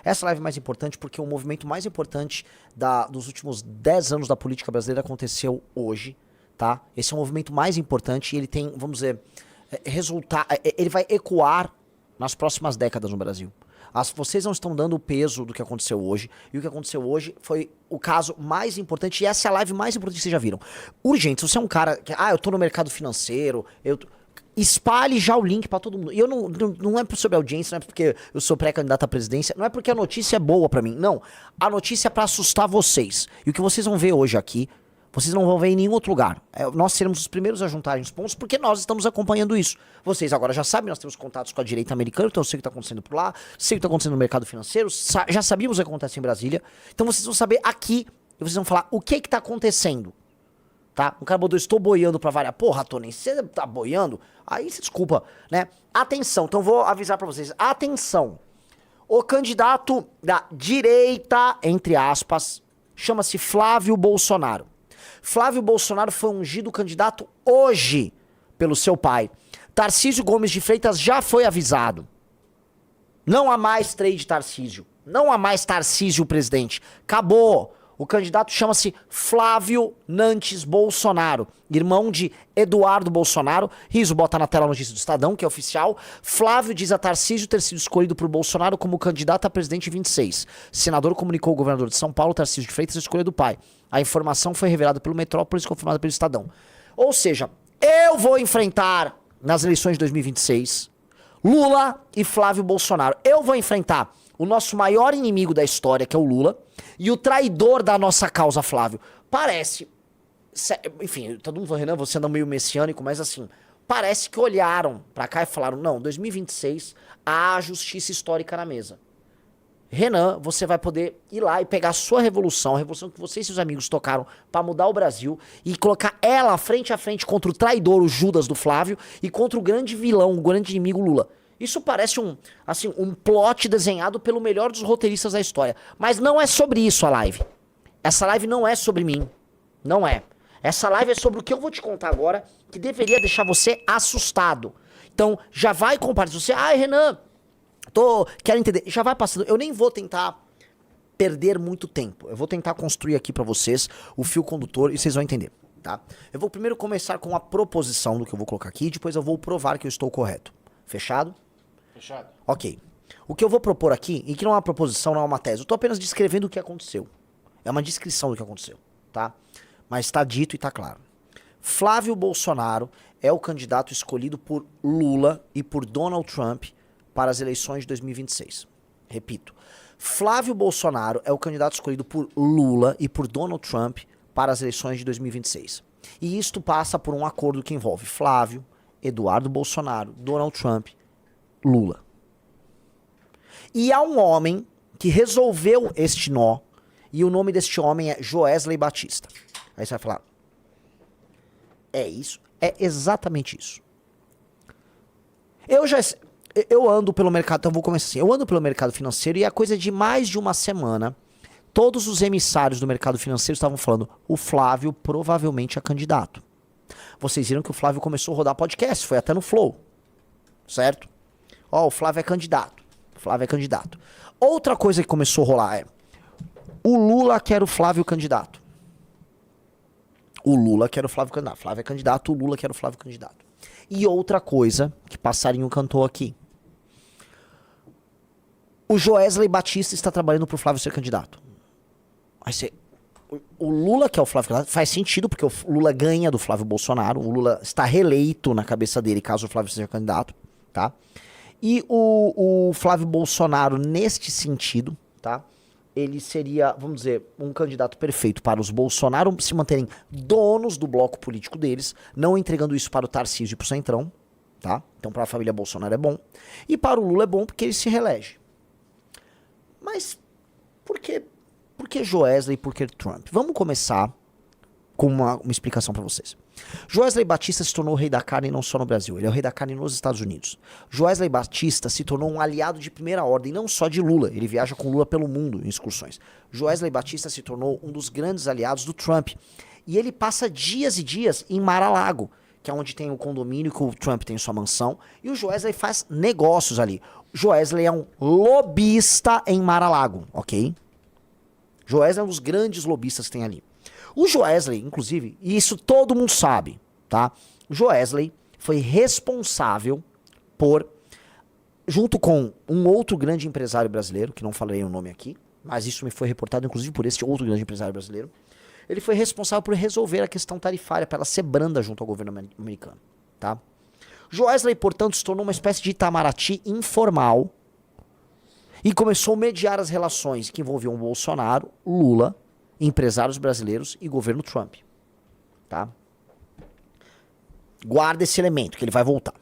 Essa live é mais importante porque o movimento mais importante dos últimos 10 anos da política brasileira aconteceu hoje, tá? Esse é o movimento mais importante e ele tem, vamos dizer, ele vai ecoar nas próximas décadas no Brasil. Vocês não estão dando o peso do que aconteceu hoje, e o que aconteceu hoje foi o caso mais importante, e essa é a live mais importante que vocês já viram. Urgente, se você é um cara que, eu tô no mercado financeiro, espalhe já o link pra todo mundo. E eu não é sobre audiência, não é porque eu sou pré-candidato à presidência, não é porque a notícia é boa pra mim, não. A notícia é pra assustar vocês. E o que vocês vão ver hoje aqui, vocês não vão ver em nenhum outro lugar. Nós seremos os primeiros a juntarem os pontos porque nós estamos acompanhando isso. Vocês agora já sabem, nós temos contatos com a direita americana, então eu sei o que está acontecendo por lá, sei o que está acontecendo no mercado financeiro, já sabíamos o que acontece em Brasília. Então vocês vão saber aqui, e vocês vão falar o que está acontecendo. Tá? O cara botou, estou boiando pra variar. Porra, Tony, você tá boiando? Aí se desculpa, né? Atenção, então vou avisar pra vocês. Atenção. O candidato da direita, entre aspas, chama-se Flávio Bolsonaro. Flávio Bolsonaro foi ungido candidato hoje pelo seu pai. Tarcísio Gomes de Freitas já foi avisado. Não há mais trade Tarcísio. Não há mais Tarcísio presidente. Acabou. O candidato chama-se Flávio Nantes Bolsonaro, irmão de Eduardo Bolsonaro. Riso, bota na tela a notícia do Estadão, que é oficial. Flávio diz a Tarcísio ter sido escolhido por Bolsonaro como candidato a presidente em 26. Senador comunicou ao governador de São Paulo, Tarcísio de Freitas, a escolha do pai. A informação foi revelada pelo Metrópolis e confirmada pelo Estadão. Ou seja, eu vou enfrentar, nas eleições de 2026, Lula e Flávio Bolsonaro. Eu vou enfrentar o nosso maior inimigo da história, que é o Lula, e o traidor da nossa causa, Flávio. Parece, enfim, todo mundo falou, Renan, você anda meio messiânico, mas assim, parece que olharam pra cá e falaram, não, 2026, há justiça histórica na mesa. Renan, você vai poder ir lá e pegar a sua revolução, a revolução que você e seus amigos tocaram pra mudar o Brasil, e colocar ela frente a frente contra o traidor, o Judas do Flávio, e contra o grande vilão, o grande inimigo Lula. Isso parece um plot desenhado pelo melhor dos roteiristas da história. Mas não é sobre isso a live. Essa live não é sobre mim. Não é. Essa live é sobre o que eu vou te contar agora, que deveria deixar você assustado. Então, já vai compartilhar. Você, Renan, quero entender. Já vai passando. Eu nem vou tentar perder muito tempo. Eu vou tentar construir aqui pra vocês o fio condutor e vocês vão entender, tá? Eu vou primeiro começar com a proposição do que eu vou colocar aqui, depois eu vou provar que eu estou correto. Fechado? Fechado. Ok. O que eu vou propor aqui, e que não é uma proposição, não é uma tese, eu tô apenas descrevendo o que aconteceu. É uma descrição do que aconteceu, tá? Mas tá dito e tá claro. Flávio Bolsonaro é o candidato escolhido por Lula e por Donald Trump para as eleições de 2026. Repito. Flávio Bolsonaro é o candidato escolhido por Lula e por Donald Trump para as eleições de 2026. E isto passa por um acordo que envolve Flávio, Eduardo Bolsonaro, Donald Trump, Lula. E há um homem que resolveu este nó, e o nome deste homem é Joesley Batista. Aí você vai falar, é isso? É exatamente isso. Eu ando pelo mercado, então vou começar assim, eu ando pelo mercado financeiro e há coisa de mais de uma semana, todos os emissários do mercado financeiro estavam falando, o Flávio provavelmente é candidato. Vocês viram que o Flávio começou a rodar podcast, foi até no Flow, certo? O Flávio é candidato. O Flávio é candidato. Outra coisa que começou a rolar é, o Lula quer o Flávio candidato. O Lula quer o Flávio candidato. Flávio é candidato, o Lula quer o Flávio candidato. E outra coisa que passarinho cantou aqui. O Joesley Batista está trabalhando pro Flávio ser candidato. Aí você... O Lula, que é o Flávio candidato, faz sentido, porque o Lula ganha do Flávio Bolsonaro. O Lula está reeleito na cabeça dele, caso o Flávio seja candidato, tá? E o Flávio Bolsonaro, neste sentido, tá? Ele seria, vamos dizer, um candidato perfeito para os Bolsonaro se manterem donos do bloco político deles, não entregando isso para o Tarcísio e para o Centrão, tá? Então para a família Bolsonaro é bom. E para o Lula é bom porque ele se reelege. Mas por que Joesley e por que Trump? Vamos começar com uma explicação para vocês. Joesley Batista se tornou o rei da carne não só no Brasil, ele é o rei da carne nos Estados Unidos. Joesley Batista se tornou um aliado de primeira ordem, não só de Lula, ele viaja com Lula pelo mundo em excursões. Joesley Batista se tornou um dos grandes aliados do Trump. E ele passa dias e dias em Mar-a-Lago, que é onde tem o condomínio que o Trump tem sua mansão, e o Joesley faz negócios ali. Joesley é um lobista em Mar-a-Lago, ok? Joesley é um dos grandes lobistas que tem ali. O Joesley, inclusive, e isso todo mundo sabe, tá? O Joesley foi responsável por, junto com um outro grande empresário brasileiro, que não falarei o nome aqui, mas isso me foi reportado, inclusive, por esse outro grande empresário brasileiro. Ele foi responsável por resolver a questão tarifária para ela ser branda junto ao governo americano, tá? Joesley, portanto, se tornou uma espécie de Itamaraty informal e começou a mediar as relações que envolviam Bolsonaro, Lula, empresários brasileiros e governo Trump, tá? Guarda esse elemento, que ele vai voltar.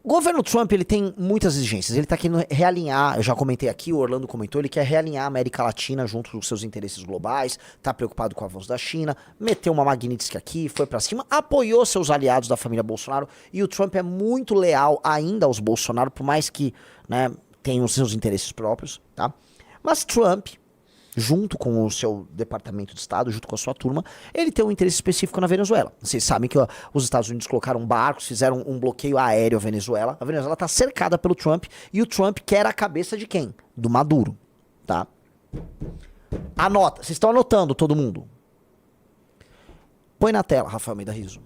O governo Trump, ele tem muitas exigências. Ele tá querendo realinhar, eu já comentei aqui, o Orlando comentou, ele quer realinhar a América Latina junto dos seus interesses globais, tá preocupado com o avanço da China, meteu uma Magnitsky aqui, foi pra cima, apoiou seus aliados da família Bolsonaro, e o Trump é muito leal ainda aos Bolsonaro, por mais que, né, tenha os seus interesses próprios, tá? Mas Trump, junto com o seu departamento de Estado, junto com a sua turma, ele tem um interesse específico na Venezuela. Vocês sabem que os Estados Unidos colocaram barcos, fizeram um bloqueio aéreo à Venezuela. A Venezuela está cercada pelo Trump e o Trump quer a cabeça de quem? Do Maduro, tá? Anota. Vocês estão anotando, todo mundo? Põe na tela, Rafael Almeida Rizzo.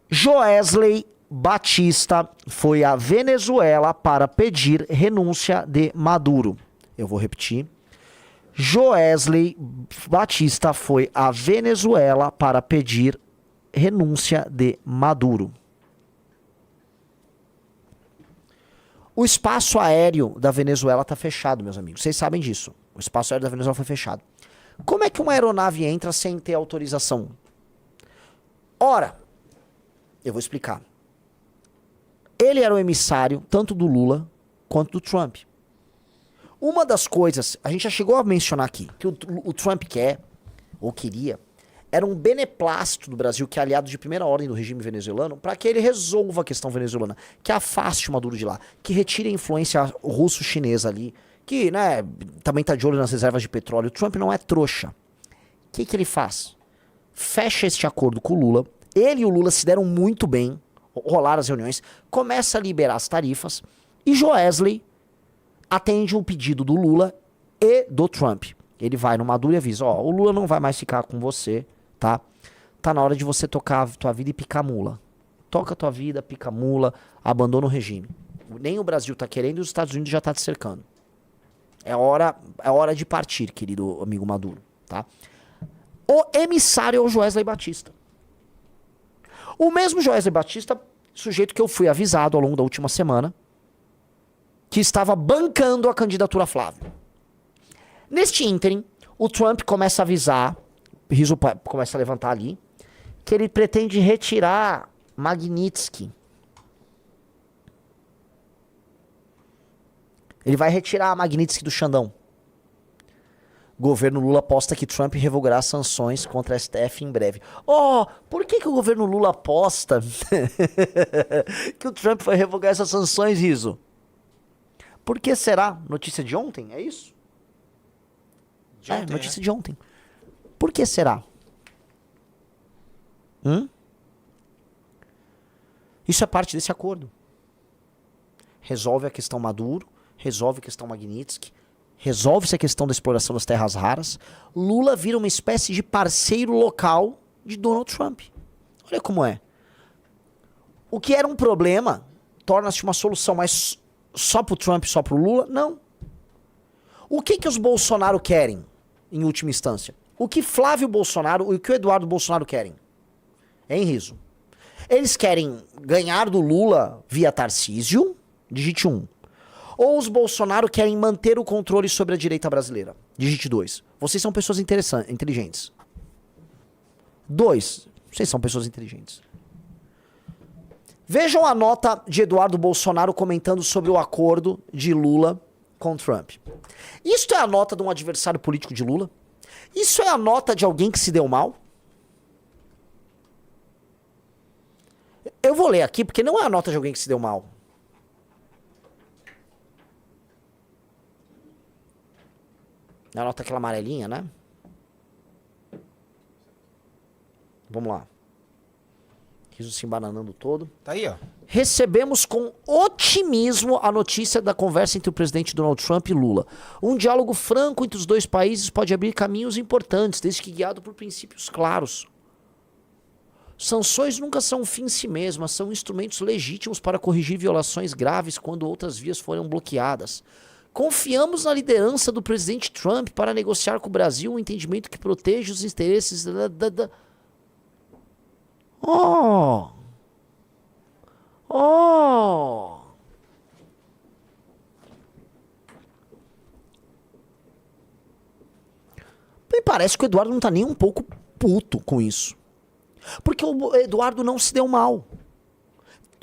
Joesley Batista foi à Venezuela para pedir renúncia de Maduro. Eu vou repetir. Joesley Batista foi à Venezuela para pedir renúncia de Maduro. O espaço aéreo da Venezuela está fechado, meus amigos. Vocês sabem disso. O espaço aéreo da Venezuela foi fechado. Como é que uma aeronave entra sem ter autorização? Ora, eu vou explicar. Ele era o emissário tanto do Lula quanto do Trump. Uma das coisas, a gente já chegou a mencionar aqui, que o Trump quer, ou queria, era um beneplácito do Brasil, que é aliado de primeira ordem do regime venezuelano, para que ele resolva a questão venezuelana, que afaste o Maduro de lá, que retire a influência russo-chinesa ali, que, né, também tá de olho nas reservas de petróleo. O Trump não é trouxa. O que ele faz? Fecha este acordo com o Lula. Ele e o Lula se deram muito bem, rolaram as reuniões, começa a liberar as tarifas, e Joesley atende um pedido do Lula e do Trump. Ele vai no Maduro e avisa, ó, o Lula não vai mais ficar com você, tá? Tá na hora de você tocar a tua vida e picar mula. Toca a tua vida, pica mula, abandona o regime. Nem o Brasil tá querendo e os Estados Unidos já tá te cercando. É hora de partir, querido amigo Maduro, tá? O emissário é o Joesley Batista. O mesmo Joesley Batista, sujeito que eu fui avisado ao longo da última semana, que estava bancando a candidatura Flávio. Neste ínterim, o Trump começa a avisar, Rizzo começa a levantar ali, que ele pretende retirar Magnitsky. Ele vai retirar a Magnitsky do Xandão. Governo Lula aposta que Trump revogará sanções contra a STF em breve. Oh, por que o governo Lula aposta que o Trump vai revogar essas sanções, Rizzo? Por que será? Notícia de ontem, é isso? De ontem, notícia de ontem. Por que será? Isso é parte desse acordo. Resolve a questão Maduro, resolve a questão Magnitsky, resolve-se a questão da exploração das terras raras. Lula vira uma espécie de parceiro local de Donald Trump. Olha como é. O que era um problema torna-se uma solução, mas só pro Trump, só pro Lula? Não. O que os Bolsonaro querem, em última instância? O que Flávio Bolsonaro e o que o Eduardo Bolsonaro querem? Hein, Rizzo? Eles querem ganhar do Lula via Tarcísio, digite 1. Ou os Bolsonaro querem manter o controle sobre a direita brasileira? Digite 2. Vocês são pessoas inteligentes. 2. Vocês são pessoas inteligentes. Vejam a nota de Eduardo Bolsonaro comentando sobre o acordo de Lula com Trump. Isto é a nota de um adversário político de Lula? Isso é a nota de alguém que se deu mal? Eu vou ler aqui porque não é a nota de alguém que se deu mal. É a nota aquela amarelinha, né? Vamos lá. Riso se embananando todo. Tá aí, ó. Recebemos com otimismo a notícia da conversa entre o presidente Donald Trump e Lula. Um diálogo franco entre os dois países pode abrir caminhos importantes, desde que guiado por princípios claros. Sanções nunca são um fim em si mesmas, são instrumentos legítimos para corrigir violações graves quando outras vias foram bloqueadas. Confiamos na liderança do presidente Trump para negociar com o Brasil um entendimento que proteja os interesses Oh! Oh! Me parece que o Eduardo não tá nem um pouco puto com isso. Porque o Eduardo não se deu mal.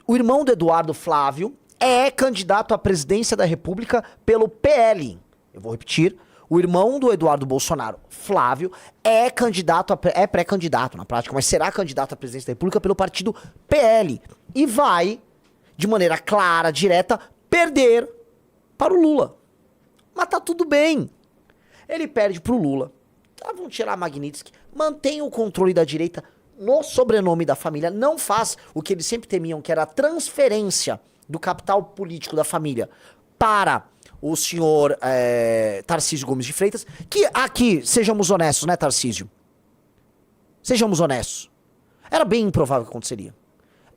O irmão do Eduardo, Flávio, é candidato à presidência da República pelo PL. Eu vou repetir. O irmão do Eduardo Bolsonaro, Flávio, é candidato, é pré-candidato na prática, mas será candidato à presidência da República pelo partido PL. E vai, de maneira clara, direta, perder para o Lula. Mas tá tudo bem. Ele perde pro Lula. Tá, vão tirar Magnitsky. Mantém o controle da direita no sobrenome da família. Não faz o que eles sempre temiam, que era a transferência do capital político da família para o senhor Tarcísio Gomes de Freitas, que aqui, sejamos honestos, né, Tarcísio? Sejamos honestos. Era bem improvável que aconteceria.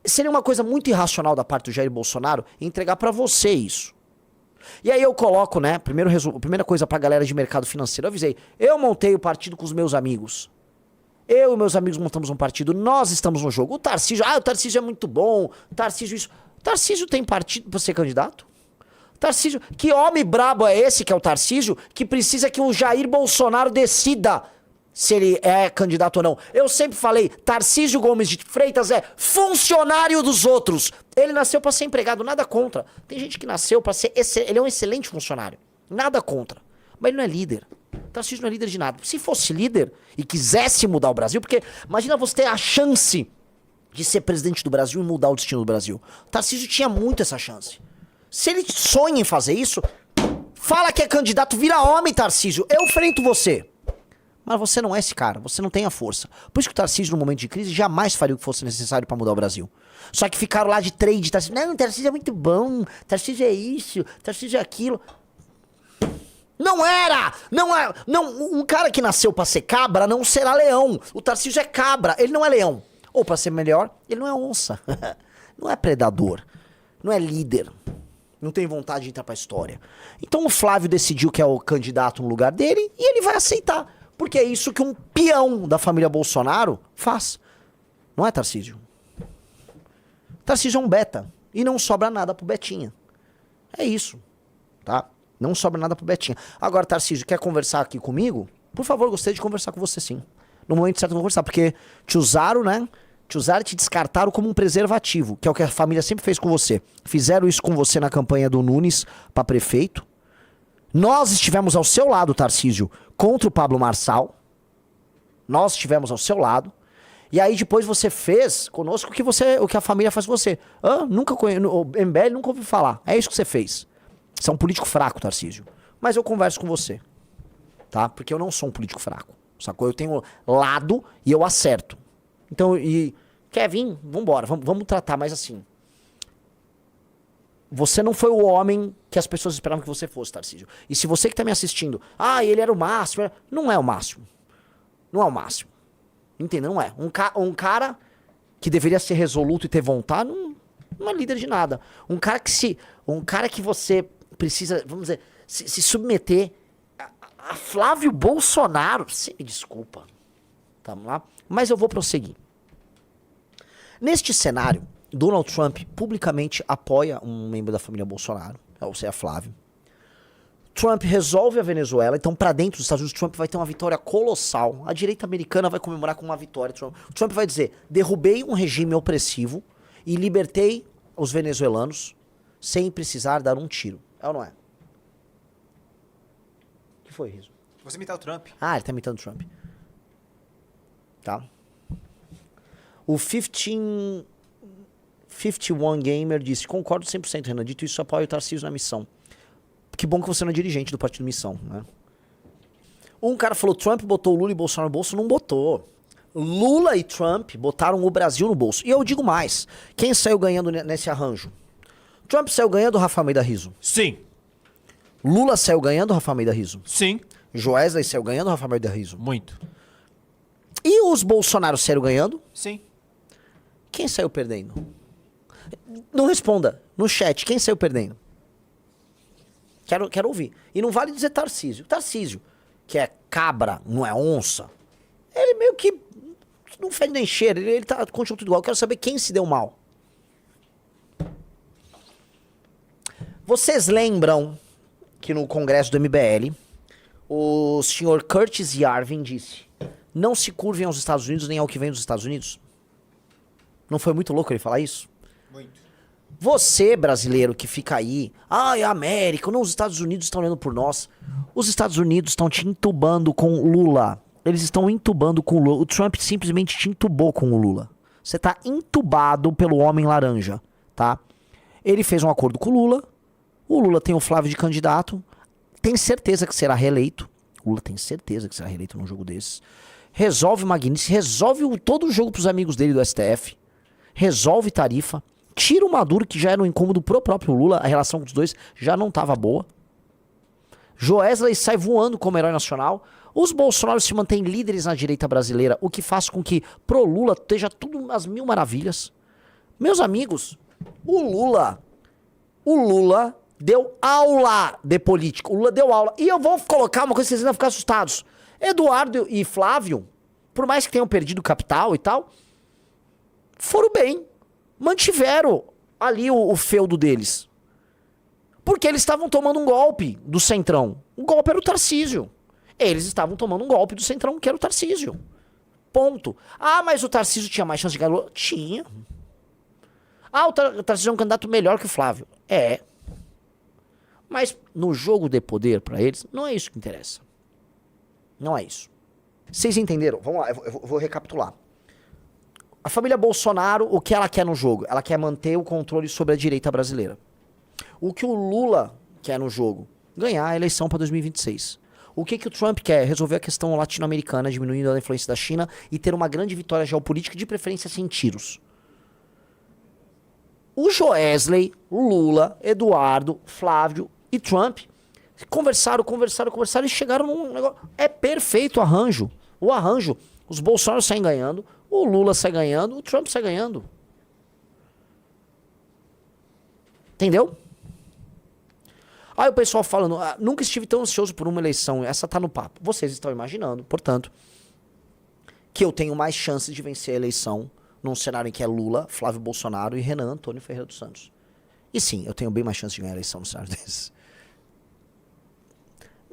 Seria uma coisa muito irracional da parte do Jair Bolsonaro entregar pra você isso. E aí eu coloco, né, primeira coisa pra galera de mercado financeiro, eu avisei, eu montei o partido com os meus amigos. Eu e meus amigos montamos um partido, nós estamos no jogo. O Tarcísio é muito bom, o Tarcísio isso. Tarcísio tem partido pra ser candidato? Tarcísio, que homem brabo é esse que é o Tarcísio, que precisa que o Jair Bolsonaro decida se ele é candidato ou não. Eu sempre falei, Tarcísio Gomes de Freitas é funcionário dos outros. Ele nasceu pra ser empregado, nada contra. Tem gente que nasceu pra ser, ele é um excelente funcionário, nada contra. Mas ele não é líder. Tarcísio não é líder de nada. Se fosse líder e quisesse mudar o Brasil, porque imagina você ter a chance de ser presidente do Brasil e mudar o destino do Brasil. Tarcísio tinha muito essa chance. Se ele sonha em fazer isso, fala que é candidato, vira homem, Tarcísio. Eu enfrento você. Mas você não é esse cara, você não tem a força. Por isso que o Tarcísio, no momento de crise, jamais faria o que fosse necessário pra mudar o Brasil. Só que ficaram lá de trade, Tarcísio. Não, Tarcísio é muito bom, Tarcísio é isso, Tarcísio é aquilo. Não era! Não é. Não, um cara que nasceu pra ser cabra não será leão. O Tarcísio é cabra, ele não é leão. Ou pra ser melhor, ele não é onça. Não é predador. Não é líder. Não tem vontade de entrar pra história. Então o Flávio decidiu que é o candidato no lugar dele e ele vai aceitar. Porque é isso que um peão da família Bolsonaro faz. Não é, Tarcísio? Tarcísio é um beta. E não sobra nada pro Betinha. É isso. Tá? Não sobra nada pro Betinha. Agora, Tarcísio, quer conversar aqui comigo? Por favor, gostaria de conversar com você sim. No momento certo eu vou conversar. Porque te usaram, né? Te usaram e te descartaram como um preservativo, que é o que a família sempre fez com você. Fizeram isso com você na campanha do Nunes pra prefeito. Nós estivemos ao seu lado, Tarcísio, contra o Pablo Marçal. Nós estivemos ao seu lado. E aí depois você fez conosco o que a família faz com você. Nunca conheço, o MBL nunca ouvi falar. É isso que você fez. Você é um político fraco, Tarcísio. Mas eu converso com você. Tá? Porque eu não sou um político fraco. Sacou? Eu tenho lado e eu acerto. Então, quer vir? Vambora, vamos tratar mais assim. Você não foi o homem que as pessoas esperavam que você fosse, Tarcísio. E se você que tá me assistindo, ele era o máximo. Não é o máximo. Não é o máximo. Entendeu? Não é. Um cara que deveria ser resoluto e ter vontade, não é líder de nada. Um cara que você precisa, vamos dizer, se submeter a Flávio Bolsonaro. Você me desculpa. Tamo lá. Mas eu vou prosseguir. Neste cenário, Donald Trump publicamente apoia um membro da família Bolsonaro, ou seja, Flávio. Trump resolve a Venezuela, então pra dentro dos Estados Unidos Trump vai ter uma vitória colossal. A direita americana vai comemorar com uma vitória. Trump vai dizer, derrubei um regime opressivo e libertei os venezuelanos sem precisar dar um tiro. É ou não é? O que foi, Riso? Você imitar o Trump. Ele tá imitando o Trump. Tá? O 51 Gamer disse, concordo 100%, Renan, dito isso, apoio o Tarcísio na missão. Que bom que você não é dirigente do Partido Missão, né? Um cara falou, Trump botou o Lula e Bolsonaro no bolso, não botou. Lula e Trump botaram o Brasil no bolso. E eu digo mais, quem saiu ganhando nesse arranjo? Trump saiu ganhando, Rafael Almeida Rizzo. Sim. Lula saiu ganhando, Rafael Almeida Rizzo. Sim. Joesley saiu ganhando, Rafael Almeida Rizzo. Muito. E os Bolsonaro saíram ganhando? Sim. Quem saiu perdendo? Não responda. No chat, quem saiu perdendo? Quero ouvir. E não vale dizer Tarcísio. Tarcísio, que é cabra, não é onça, ele meio que não fede nem cheira. Ele tá continua tudo igual. Eu quero saber quem se deu mal. Vocês lembram que no congresso do MBL, o senhor Curtis Yarvin disse: não se curvem aos Estados Unidos nem ao que vem dos Estados Unidos? Não foi muito louco ele falar isso? Muito. Você, brasileiro, que fica aí, ai, a América, não, os Estados Unidos estão olhando por nós. Os Estados Unidos estão te entubando com Lula. Eles estão entubando com o Lula. O Trump simplesmente te entubou com o Lula. Você tá entubado pelo homem laranja, tá? Ele fez um acordo com o Lula. O Lula tem o Flávio de candidato. Tem certeza que será reeleito. O Lula tem certeza que será reeleito num jogo desses. Resolve Magnífico, resolve todo o jogo pros amigos dele do STF. Resolve tarifa. Tira o Maduro, que já era um incômodo pro próprio Lula. A relação com os dois já não tava boa. Joesley sai voando como herói nacional. Os Bolsonaro se mantêm líderes na direita brasileira, o que faz com que pro Lula esteja tudo às mil maravilhas. Meus amigos, o Lula deu aula de política. O Lula deu aula. E eu vou colocar uma coisa que vocês ainda vão ficar assustados. Eduardo e Flávio, por mais que tenham perdido capital e tal, foram bem. Mantiveram ali o feudo deles. Porque eles estavam tomando um golpe do Centrão. O golpe era o Tarcísio. Eles estavam tomando um golpe do Centrão, que era o Tarcísio. Ponto. Ah, mas o Tarcísio tinha mais chance de ganhar? Tinha. Ah, o Tarcísio é um candidato melhor que o Flávio. É. Mas no jogo de poder pra eles, não é isso que interessa. Não é isso. Vocês entenderam? Vamos lá, eu vou recapitular. A família Bolsonaro, o que ela quer no jogo? Ela quer manter o controle sobre a direita brasileira. O que o Lula quer no jogo? Ganhar a eleição para 2026. O que o Trump quer? Resolver a questão latino-americana, diminuindo a influência da China e ter uma grande vitória geopolítica, de preferência sem tiros. O Joesley, o Lula, Eduardo, Flávio e Trump conversaram e chegaram num negócio. É perfeito o arranjo. O arranjo, os Bolsonaro saem ganhando, o Lula sai ganhando, o Trump sai ganhando. Entendeu? Aí o pessoal falando, nunca estive tão ansioso por uma eleição, essa tá no papo. Vocês estão imaginando, portanto, que eu tenho mais chances de vencer a eleição num cenário em que é Lula, Flávio Bolsonaro e Renan Antônio Ferreira dos Santos. E sim, eu tenho bem mais chance de ganhar a eleição no cenário desse.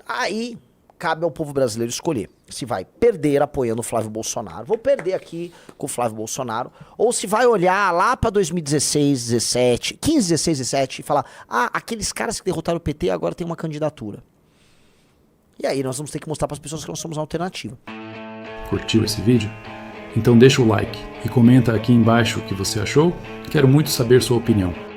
Aí cabe ao povo brasileiro escolher se vai perder apoiando o Flávio Bolsonaro, vou perder aqui com o Flávio Bolsonaro, ou se vai olhar lá pra 2016, 17, 15, 16, 17 e falar, aqueles caras que derrotaram o PT agora tem uma candidatura. E aí nós vamos ter que mostrar para as pessoas que nós somos uma alternativa. Curtiu esse vídeo? Então deixa o like e comenta aqui embaixo o que você achou. Quero muito saber sua opinião.